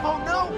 Oh no!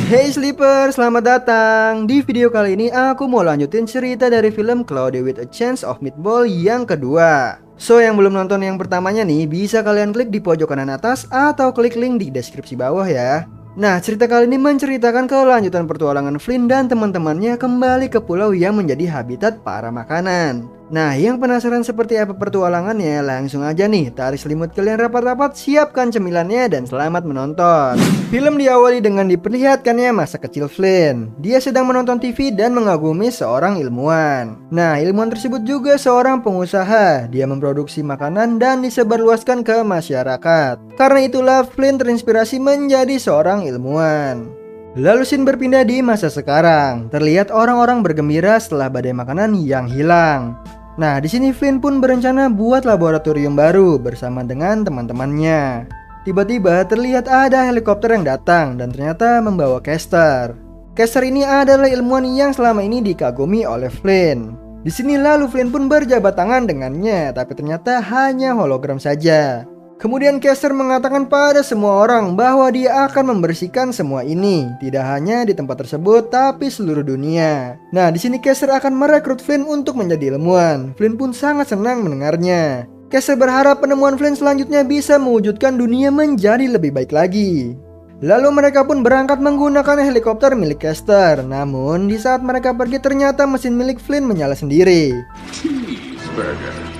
Hey Sleeper, selamat datang. Di video kali ini aku mau lanjutin cerita dari film Cloudy with a Chance of Meatball yang kedua. So yang belum nonton yang pertamanya nih, bisa kalian klik di pojok kanan atas atau klik link di deskripsi bawah ya. Nah, cerita kali ini menceritakan kelanjutan pertualangan Flynn dan teman-temannya kembali ke pulau yang menjadi habitat para makanan. Nah, yang penasaran seperti apa pertualangannya, langsung aja nih tarik selimut kalian rapat-rapat, siapkan cemilannya dan selamat menonton. Film diawali dengan diperlihatkannya masa kecil Flynn. Dia sedang menonton TV dan mengagumi seorang ilmuwan. Nah, ilmuwan tersebut juga seorang pengusaha. Dia memproduksi makanan dan disebarluaskan ke masyarakat. Karena itulah Flynn terinspirasi menjadi seorang ilmuwan. Lalu scene berpindah di masa sekarang. Terlihat orang-orang bergembira setelah badai makanan yang hilang. Nah, di sini Flynn pun berencana buat laboratorium baru bersama dengan teman-temannya. Tiba-tiba terlihat ada helikopter yang datang dan ternyata membawa Caster. Caster ini adalah ilmuwan yang selama ini dikagumi oleh Flynn. Di sini lalu Flynn pun berjabat tangan dengannya, tapi ternyata hanya hologram saja. Kemudian Caster mengatakan pada semua orang bahwa dia akan membersihkan semua ini, tidak hanya di tempat tersebut tapi seluruh dunia. Nah, di sini Caster akan merekrut Flynn untuk menjadi ilmuwan. Flynn pun sangat senang mendengarnya. Caster berharap penemuan Flynn selanjutnya bisa mewujudkan dunia menjadi lebih baik lagi. Lalu mereka pun berangkat menggunakan helikopter milik Caster. Namun di saat mereka pergi ternyata mesin milik Flynn menyala sendiri. Cheeseburger.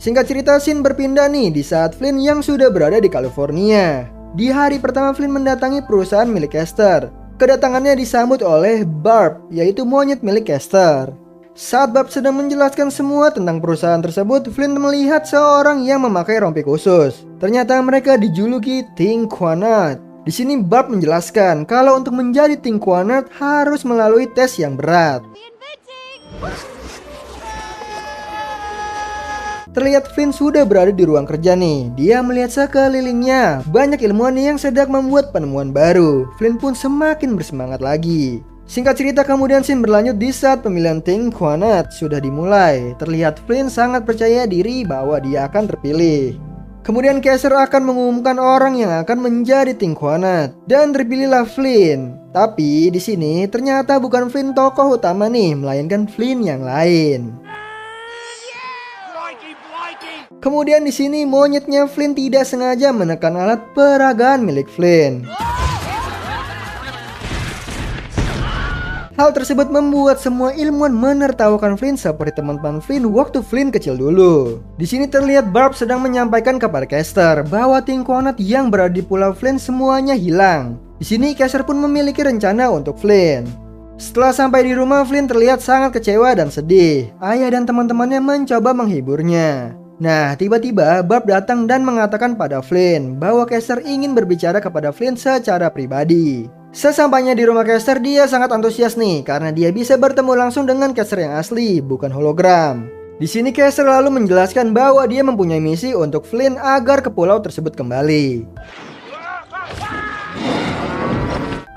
Singkat cerita, scene berpindah nih di saat Flynn yang sudah berada di California. Di hari pertama Flynn mendatangi perusahaan milik Caster. Kedatangannya disambut oleh Barb, yaitu monyet milik Caster. Saat Barb sedang menjelaskan semua tentang perusahaan tersebut, Flynn melihat seorang yang memakai rompi khusus. Ternyata mereka dijuluki Tinkwanat. Di sini Barb menjelaskan kalau untuk menjadi Tinkwanat harus melalui tes yang berat. Terlihat Flynn sudah berada di ruang kerja nih. Dia melihat sekelilingnya. Banyak ilmuwan yang sedang membuat penemuan baru. Flynn pun semakin bersemangat lagi. Singkat cerita kemudian scene berlanjut di saat pemilihan Tinkwanat sudah dimulai. Terlihat Flynn sangat percaya diri bahwa dia akan terpilih. Kemudian Caster akan mengumumkan orang yang akan menjadi Tinkwanat. Dan terpilihlah Flynn. Tapi di sini ternyata bukan Flynn tokoh utama nih, melainkan Flynn yang lain. Kemudian di sini monyetnya Flynn tidak sengaja menekan alat peragaan milik Flynn. Hal tersebut membuat semua ilmuwan menertawakan Flynn seperti teman-teman Flynn waktu Flynn kecil dulu. Di sini terlihat Barb sedang menyampaikan kepada Caster bahwa Tinkwanat yang berada di pulau Flynn semuanya hilang. Di sini Caster pun memiliki rencana untuk Flynn. Setelah sampai di rumah, Flynn terlihat sangat kecewa dan sedih. Ayah dan teman-temannya mencoba menghiburnya. Nah, tiba-tiba Barb datang dan mengatakan pada Flynn bahwa Caster ingin berbicara kepada Flynn secara pribadi. Sesampainya di rumah Caster, dia sangat antusias nih karena dia bisa bertemu langsung dengan Caster yang asli, bukan hologram. Di sini Caster lalu menjelaskan bahwa dia mempunyai misi untuk Flynn agar ke pulau tersebut kembali.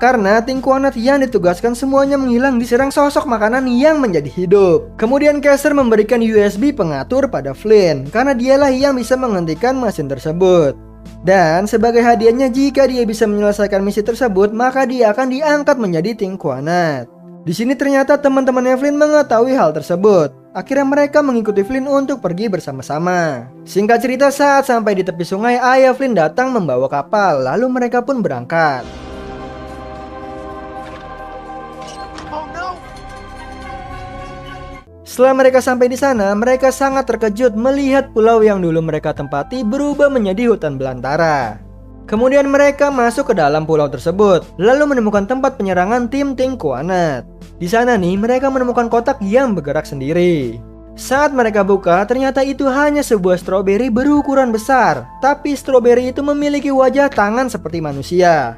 Karena Tinkwanat yang ditugaskan semuanya menghilang diserang sosok makanan yang menjadi hidup. Kemudian Caster memberikan USB pengatur pada Flynn karena dialah yang bisa menghentikan mesin tersebut. Dan sebagai hadiahnya jika dia bisa menyelesaikan misi tersebut, maka dia akan diangkat menjadi Tinkwanat. Di sini ternyata teman-temannya Flynn mengetahui hal tersebut. Akhirnya mereka mengikuti Flynn untuk pergi bersama-sama. Singkat cerita, saat sampai di tepi sungai, ayah Flynn datang membawa kapal, lalu mereka pun berangkat. Setelah mereka sampai di sana, mereka sangat terkejut melihat pulau yang dulu mereka tempati berubah menjadi hutan belantara. Kemudian mereka masuk ke dalam pulau tersebut, lalu menemukan tempat penyerangan tim Tinkwanat. Di sana nih, mereka menemukan kotak yang bergerak sendiri. Saat mereka buka, ternyata itu hanya sebuah stroberi berukuran besar. Tapi stroberi itu memiliki wajah tangan seperti manusia.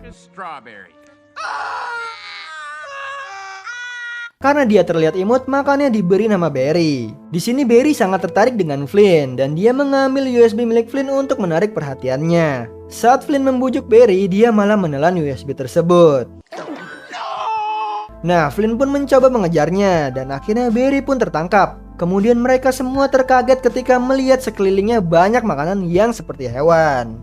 Karena dia terlihat imut, makanya diberi nama Barry. Di sini Barry sangat tertarik dengan Flynn dan dia mengambil USB milik Flynn untuk menarik perhatiannya. Saat Flynn membujuk Barry, dia malah menelan USB tersebut. Nah, Flynn pun mencoba mengejarnya dan akhirnya Barry pun tertangkap. Kemudian mereka semua terkaget ketika melihat sekelilingnya banyak makanan yang seperti hewan.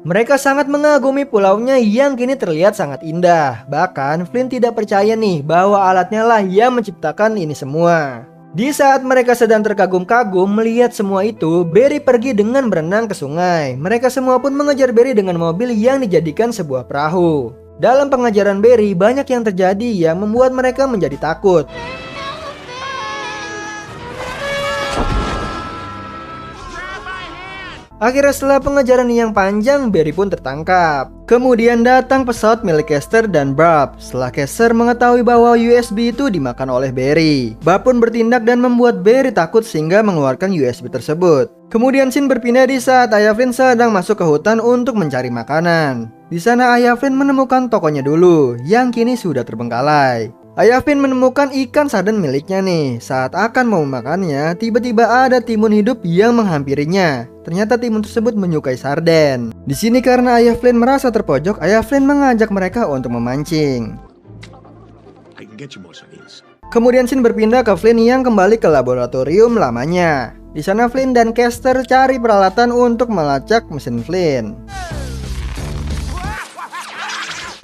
Mereka sangat mengagumi pulaunya yang kini terlihat sangat indah. Bahkan Flynn tidak percaya nih bahwa alatnya lah yang menciptakan ini semua. Di saat mereka sedang terkagum-kagum melihat semua itu, Barry pergi dengan berenang ke sungai. Mereka semua pun mengejar Barry dengan mobil yang dijadikan sebuah perahu. Dalam pengejaran Barry, banyak yang terjadi yang membuat mereka menjadi takut. Akhirnya setelah pengejaran yang panjang, Barry pun tertangkap. Kemudian datang pesawat milik Caster dan Barb. Setelah Caster mengetahui bahwa USB itu dimakan oleh Barry, Barb pun bertindak dan membuat Barry takut sehingga mengeluarkan USB tersebut. Kemudian scene berpindah di saat ayah Flynn sedang masuk ke hutan untuk mencari makanan. Di sana ayah Flynn menemukan tokonya dulu, yang kini sudah terbengkalai. Ayah Flynn menemukan ikan sarden miliknya nih. Saat akan mau memakannya, tiba-tiba ada timun hidup yang menghampirinya. Ternyata timun tersebut menyukai sarden. Di sini karena ayah Flynn merasa terpojok, ayah Flynn mengajak mereka untuk memancing. Kemudian scene berpindah ke Flynn yang kembali ke laboratorium lamanya. Di sana Flynn dan Caster cari peralatan untuk melacak mesin Flynn.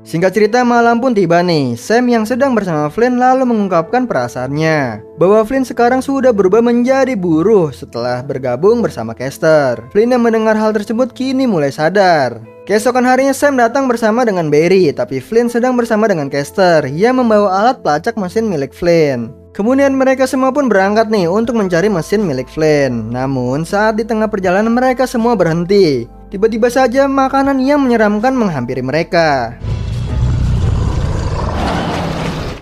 Singkat cerita, malam pun tiba nih. Sam yang sedang bersama Flynn lalu mengungkapkan perasaannya bahwa Flynn sekarang sudah berubah menjadi buruh setelah bergabung bersama Caster. Flynn yang mendengar hal tersebut kini mulai sadar. Keesokan harinya Sam datang bersama dengan Barry, tapi Flynn sedang bersama dengan Caster yang membawa alat pelacak mesin milik Flynn. Kemudian mereka semua pun berangkat nih untuk mencari mesin milik Flynn. Namun saat di tengah perjalanan mereka semua berhenti. Tiba-tiba saja makanan yang menyeramkan menghampiri mereka.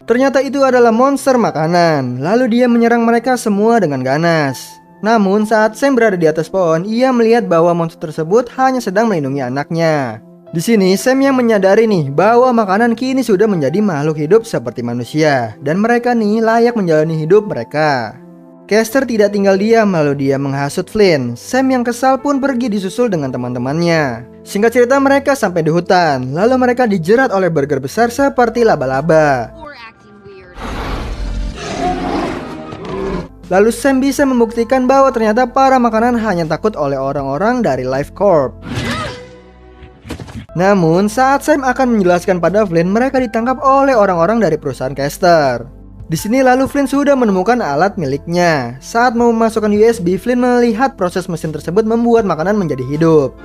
Ternyata itu adalah monster makanan. Lalu dia menyerang mereka semua dengan ganas. Namun saat Sam berada di atas pohon, ia melihat bahwa monster tersebut hanya sedang melindungi anaknya. Di sini Sam yang menyadari nih bahwa makanan kini sudah menjadi makhluk hidup seperti manusia, dan mereka nih layak menjalani hidup mereka. Caster tidak tinggal diam lalu dia menghasut Flynn. Sam yang kesal pun pergi disusul dengan teman-temannya. Singkat cerita mereka sampai di hutan. Lalu mereka dijerat oleh burger besar seperti laba-laba. Lalu Sam bisa membuktikan bahwa ternyata para makanan hanya takut oleh orang-orang dari Life Corp. Namun saat Sam akan menjelaskan pada Flynn, mereka ditangkap oleh orang-orang dari perusahaan Caster. Di sini lalu Flynn sudah menemukan alat miliknya. Saat mau memasukkan USB, Flynn melihat proses mesin tersebut membuat makanan menjadi hidup.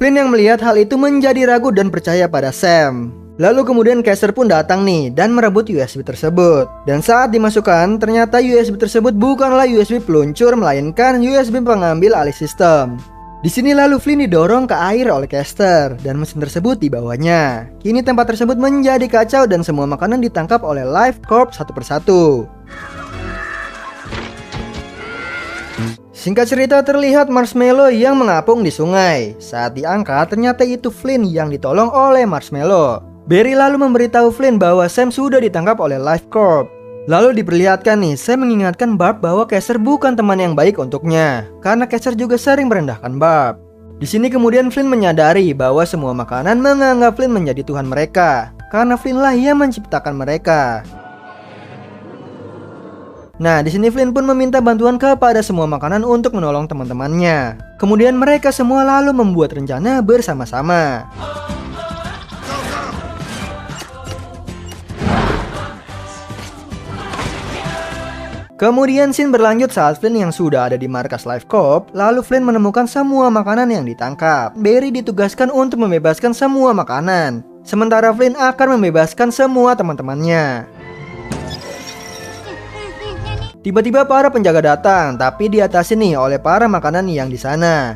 Flynn yang melihat hal itu menjadi ragu dan percaya pada Sam. Lalu kemudian Caster pun datang nih dan merebut USB tersebut. Dan saat dimasukkan, ternyata USB tersebut bukanlah USB peluncur melainkan USB pengambil alih sistem. Di sini lalu Flynn didorong ke air oleh Caster dan mesin tersebut dibawanya. Kini tempat tersebut menjadi kacau dan semua makanan ditangkap oleh Life Corp satu persatu. Singkat cerita terlihat marshmallow yang mengapung di sungai. Saat diangkat ternyata itu Flynn yang ditolong oleh marshmallow. Barry lalu memberitahu Flynn bahwa Sam sudah ditangkap oleh Life Corp. Lalu diperlihatkan nih Sam mengingatkan Barb bahwa Caster bukan teman yang baik untuknya, karena Caster juga sering merendahkan Barb. Di sini kemudian Flynn menyadari bahwa semua makanan menganggap Flynn menjadi Tuhan mereka, karena Flynn lah yang menciptakan mereka. Nah, di sini Flynn pun meminta bantuan kepada semua makanan untuk menolong teman-temannya. Kemudian mereka semua lalu membuat rencana bersama-sama. Kemudian scene berlanjut saat Flynn yang sudah ada di markas Life Corp. Lalu Flynn menemukan semua makanan yang ditangkap. Barry ditugaskan untuk membebaskan semua makanan, sementara Flynn akan membebaskan semua teman-temannya. Tiba-tiba para penjaga datang, tapi diatasi nih oleh para makanan yang di sana.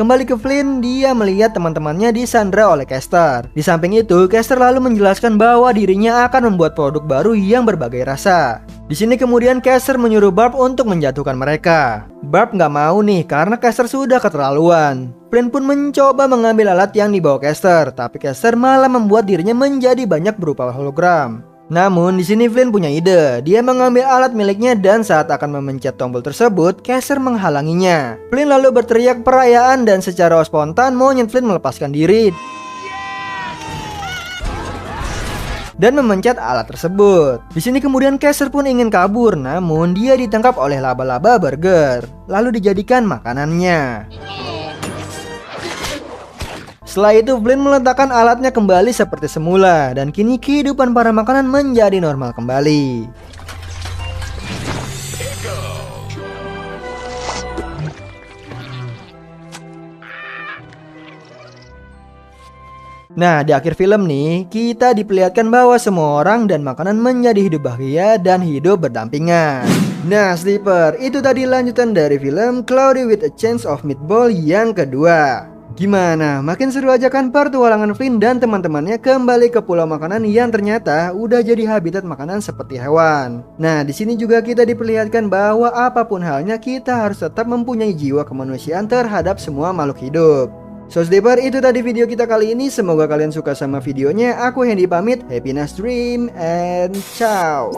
Kembali ke Flynn, dia melihat teman-temannya disandra oleh Caster. Di samping itu, Caster lalu menjelaskan bahwa dirinya akan membuat produk baru yang berbagai rasa. Di sini kemudian Caster menyuruh Barb untuk menjatuhkan mereka. Barb nggak mau nih karena Caster sudah keterlaluan. Flynn pun mencoba mengambil alat yang dibawa Caster, tapi Caster malah membuat dirinya menjadi banyak berupa hologram. Namun di sini Flynn punya ide. Dia mengambil alat miliknya dan saat akan memencet tombol tersebut, Caster menghalanginya. Flynn lalu berteriak perayaan dan secara spontan monyet Flynn melepaskan diri dan memencet alat tersebut. Di sini kemudian Caster pun ingin kabur, namun dia ditangkap oleh laba-laba burger, lalu dijadikan makanannya. Setelah itu Flynn meletakkan alatnya kembali seperti semula, dan kini kehidupan para makanan menjadi normal kembali. Nah, di akhir film nih, kita diperlihatkan bahwa semua orang dan makanan menjadi hidup bahagia dan hidup berdampingan. Nah, Sleeper, itu tadi lanjutan dari film Cloudy with a Chance of Meatball yang kedua. Gimana? Makin seru aja kan pertualangan Flynn dan teman-temannya kembali ke pulau makanan yang ternyata udah jadi habitat makanan seperti hewan. Nah, di sini juga kita diperlihatkan bahwa apapun halnya kita harus tetap mempunyai jiwa kemanusiaan terhadap semua makhluk hidup. So Sleeper, itu tadi video kita kali ini. Semoga kalian suka sama videonya. Aku Hendy pamit. Happy nice dream and ciao.